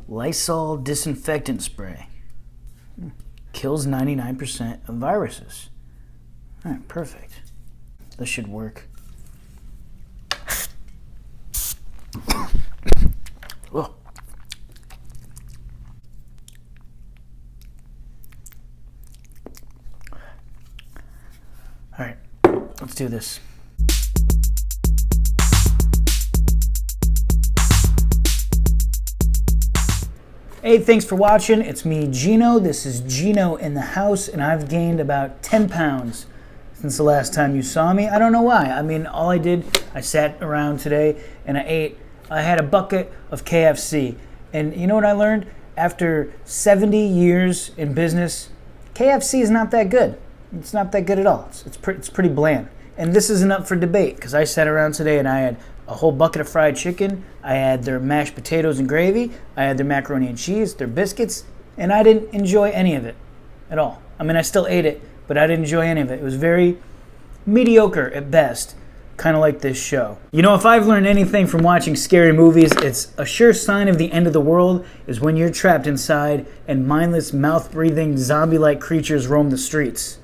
Lysol Disinfectant Spray. Kills 99% of viruses. All right, perfect. This should work. Whoa. All right, let's do this. Hey, thanks for watching. It's me, GENO. This is GENO in the house, and I've gained about 10 pounds since the last time you saw me. I don't know why. I mean, all I did, I sat around today and I had a bucket of KFC. And you know what I learned? After 70 years in business, KFC is not that good. It's not that good at all. It's pretty bland. And this isn't up for debate, because I sat around today and I had a whole bucket of fried chicken, I had their mashed potatoes and gravy, I had their macaroni and cheese, their biscuits, and I didn't enjoy any of it at all. I mean, I still ate it, but I didn't enjoy any of it. It was very mediocre at best, kind of like this show. You know, if I've learned anything from watching scary movies, it's a sure sign of the end of the world is when you're trapped inside and mindless, mouth-breathing, zombie-like creatures roam the streets.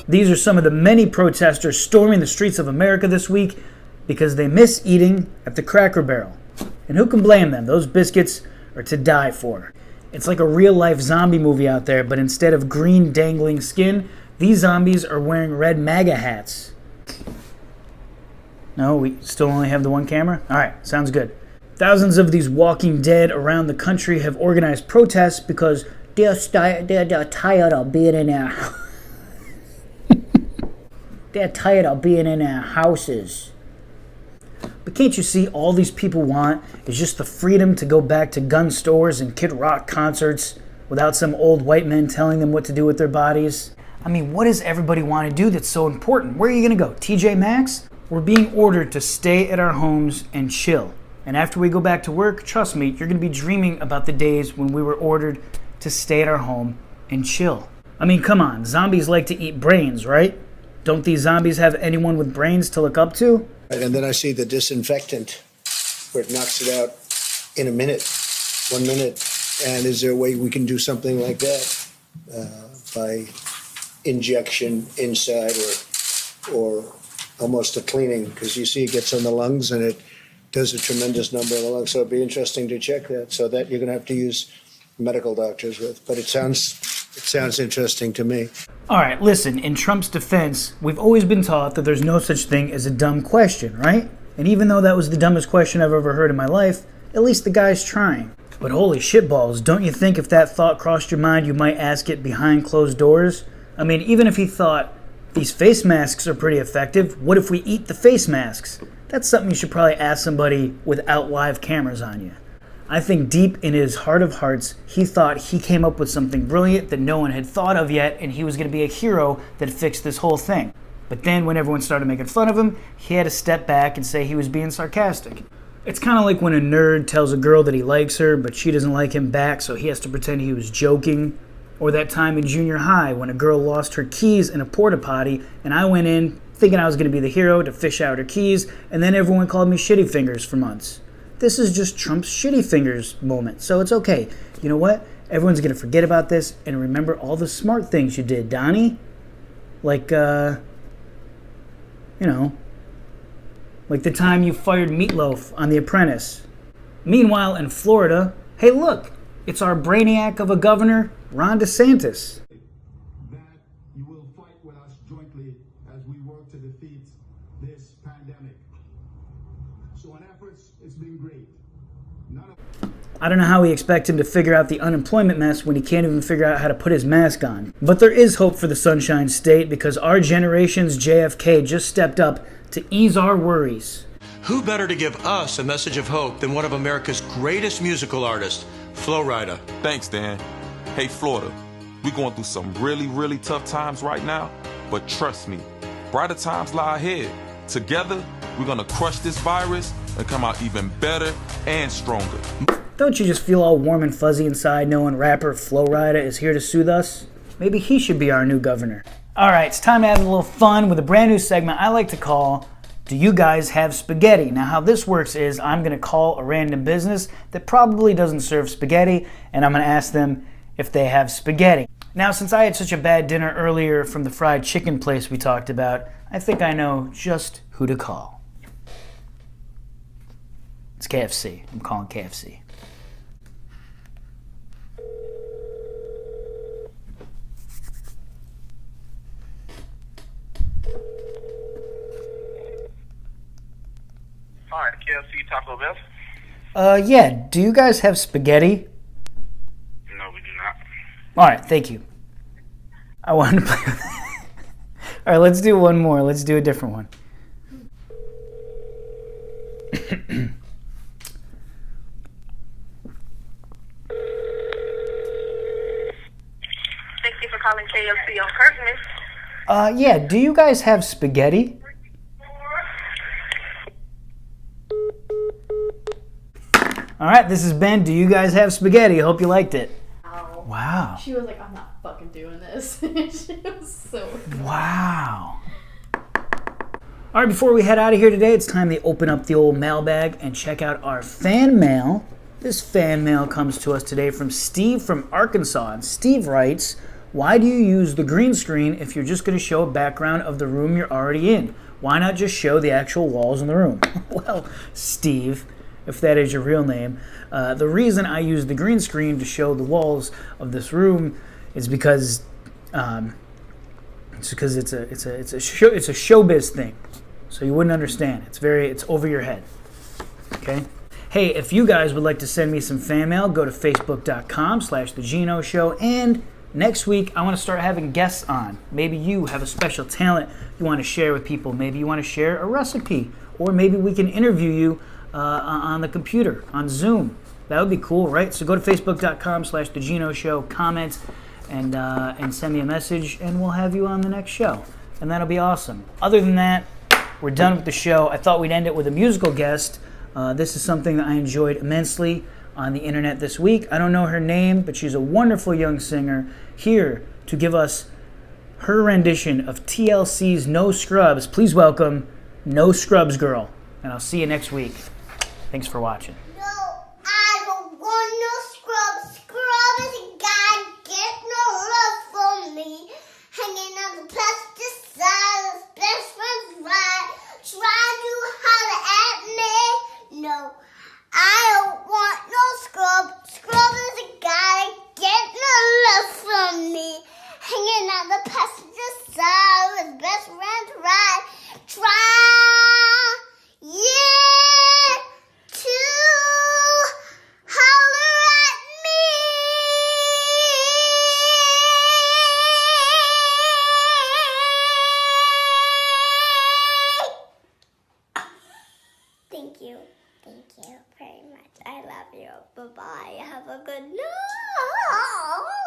These are some of the many protesters storming the streets of America this week because they miss eating at the Cracker Barrel. And who can blame them? Those biscuits are to die for. It's like a real-life zombie movie out there, but instead of green dangling skin, these zombies are wearing red MAGA hats. No, we still only have the one camera? All right, sounds good. Thousands of these walking dead around the country have organized protests because they're tired of being in their They're tired of being in their houses. But can't you see all these people want is just the freedom to go back to gun stores and Kid Rock concerts without some old white men telling them what to do with their bodies? I mean, what does everybody want to do that's so important? Where are you going to go? TJ Maxx? We're being ordered to stay at our homes and chill. And after we go back to work, trust me, you're going to be dreaming about the days when we were ordered to stay at our home and chill. I mean, come on, zombies like to eat brains, right? Don't these zombies have anyone with brains to look up to? And then I see the disinfectant, where it knocks it out in a minute, 1 minute. And is there a way we can do something like that by injection inside or almost a cleaning? Because you see it gets on the lungs and it does a tremendous number of the lungs. So it'd be interesting to check that. So that you're going to have to use medical doctors with. But it sounds interesting to me. All right, listen, in Trump's defense, we've always been taught that there's no such thing as a dumb question, right? And even though that was the dumbest question I've ever heard in my life, at least the guy's trying. But holy shitballs, don't you think if that thought crossed your mind, you might ask it behind closed doors? I mean, even if he thought, these face masks are pretty effective, what if we eat the face masks? That's something you should probably ask somebody without live cameras on you. I think deep in his heart of hearts, he thought he came up with something brilliant that no one had thought of yet, and he was going to be a hero that fixed this whole thing. But then when everyone started making fun of him, he had to step back and say he was being sarcastic. It's kind of like when a nerd tells a girl that he likes her, but she doesn't like him back, so he has to pretend he was joking. Or that time in junior high when a girl lost her keys in a porta potty, and I went in thinking I was going to be the hero to fish out her keys, and then everyone called me Shitty Fingers for months. This is just Trump's shitty fingers moment, so it's okay. You know what? Everyone's going to forget about this and remember all the smart things you did, Donnie. Like, like the time you fired Meatloaf on The Apprentice. Meanwhile, in Florida, hey look, it's our brainiac of a governor, Ron DeSantis. That you will fight with us jointly as we work to defeat this pandemic. So on efforts, it's been great. I don't know how we expect him to figure out the unemployment mess when he can't even figure out how to put his mask on. But there is hope for the Sunshine State because our generation's JFK just stepped up to ease our worries. Who better to give us a message of hope than one of America's greatest musical artists, Flo Rida? Thanks, Dan. Hey, Florida, we're going through some really, really tough times right now, but trust me, brighter times lie ahead. Together, we're going to crush this virus and come out even better and stronger. Don't you just feel all warm and fuzzy inside knowing rapper Flo Rida is here to soothe us? Maybe he should be our new governor. All right, it's time to have a little fun with a brand new segment I like to call Do you guys have spaghetti? Now how this works is I'm going to call a random business that probably doesn't serve spaghetti, and I'm going to ask them if they have spaghetti. Now since I had such a bad dinner earlier from the fried chicken place we talked about, I think I know just who to call. It's KFC. I'm calling KFC. Hi, KFC Taco Bell? Yeah, do you guys have spaghetti? No, we do not. Alright, thank you. I wanted to play with Alright, let's do one more. Let's do a different one. Thank you for calling KFC on Kirkman. Yeah, do you guys have spaghetti? Alright, this is Ben. Do you guys have spaghetti? Hope you liked it. Wow. Wow. She was like, I'm not fucking doing this. She was so... Wow. Alright, before we head out of here today, it's time to open up the old mailbag and check out our fan mail. This fan mail comes to us today from Steve from Arkansas. And Steve writes, why do you use the green screen if you're just going to show a background of the room you're already in? Why not just show the actual walls in the room? Well, Steve, if that is your real name, the reason I use the green screen to show the walls of this room is because it's a showbiz thing. So you wouldn't understand. It's over your head. Okay? Hey, if you guys would like to send me some fan mail, go to facebook.com/The GENO Show. And next week, I want to start having guests on. Maybe you have a special talent you want to share with people. Maybe you want to share a recipe. Or maybe we can interview you on the computer, on Zoom. That would be cool, right? So go to facebook.com/The GENO Show, comment, and send me a message, and we'll have you on the next show. And that'll be awesome. Other than that, we're done with the show. I thought we'd end it with a musical guest. This is something that I enjoyed immensely on the internet this week. I don't know her name, but she's a wonderful young singer here to give us her rendition of TLC's No Scrubs. Please welcome No Scrubs Girl. And I'll see you next week. Thanks for watching. No, I don't want no scrub. Scrub is a guy, get no love from me. Hanging on the pesticide, his best friend's right. Trying to holler at me. No, I don't want no scrub. Scrub is a guy, get no love from me. Hanging on the pesticide, his best friend's right. Try, yeah, to holler at me. Thank you. Thank you very much. I love you. Bye-bye. Have a good night.